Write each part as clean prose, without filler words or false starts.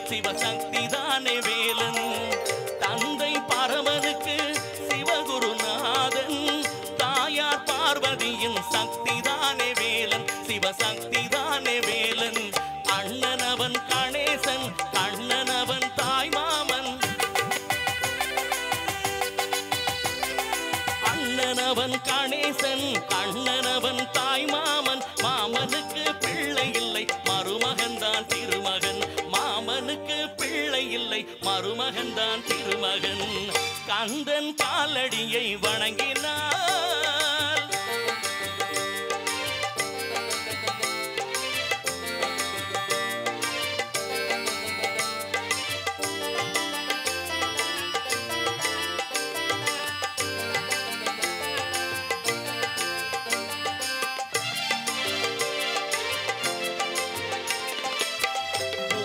சிவசக்தி தானே வேலன். தந்தை பரமனுக்கு சிவகுருநாதன், தாயார் பார்வதியின் சக்தி தானே வேலன், சிவசக்தி தானே வேலன். அண்ணனவன் கணேசன், கண்ணனவன் தாய் மாமன். அண்ணனவன் கணேசன், கண்ணனவன் தாய் மாமன். மாமனுக்கு பிள்ளை இல்லை, மருமகன்தான் திருமகன். மாமனுக்கு பிள்ளை இல்லை, மருமகன்தான் திருமகன். கந்தன் காலடியை வணங்கினார்.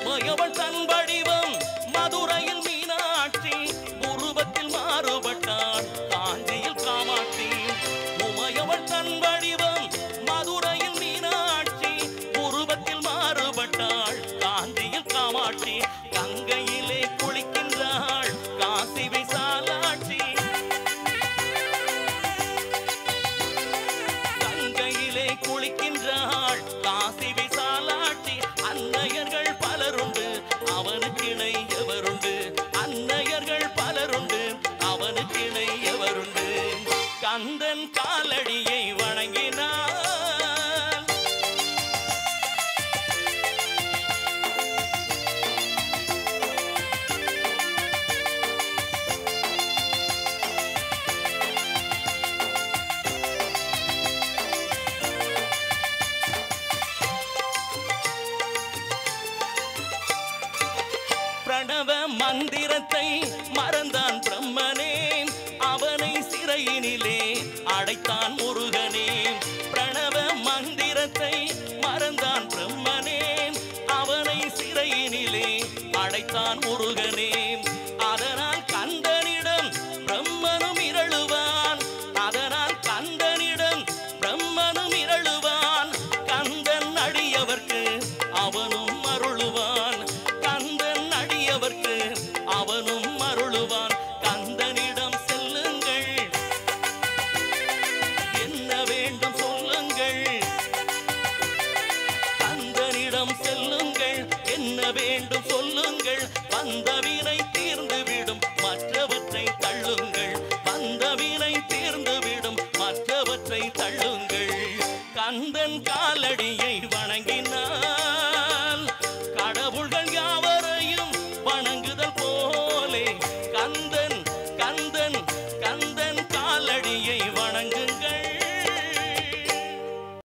உமையவள் தன் வடிவம் மதுரையில் மீனாட்சி, உருவத்தில் மாறுபட்டாள் காஞ்சியில் காமாட்சி. உமையவள் தன் வடிவம் மதுரையில் மீனாட்சி, உருவத்தில் மாறுபட்டாள் காஞ்சியில் காமாட்சி. கங்கையிலே குளிக்கின்றாள் காசி விசாலாட்சி. கங்கையிலே குளிக்கின்றாள் காசி விசாலாட்சி. அன்னையர்கள் பலருண்டு, அவனுக்கு இணை எவருண்டு? அன்னையர்கள் பலருண்டு, அவனுக்கு இணை எவருண்டு? கந்தன் காலடியை வணங்கினார். பிரணவ மந்திரத்தை மறந்தான் பிரம்மனே, அவனை சிறையினிலே அடைத்தான் முருகனே. பிரணவ மந்திரத்தை மறந்தான் பிரம்மனே, அவனை சிறையினிலே அடைத்தான் முருகனே. அதனால் கந்தனிடம் பிரம்மனும் இரளுவான், அதனால் கந்தனிடம் பிரம்மனும் இரளுவான். கந்தன் அடியவர்க்கு அவனும் அருளுவான், கந்தன் அடியவர்க்கு அவனும் அருளுவான். கந்தனிடம் செல்லுங்கள், என்ன வேண்டும் சொல்லுங்கள். கந்தனிடம் செல்லுங்கள், என்ன வேண்டும் சொல்லுங்கள். வந்த வினை தீர்ந்த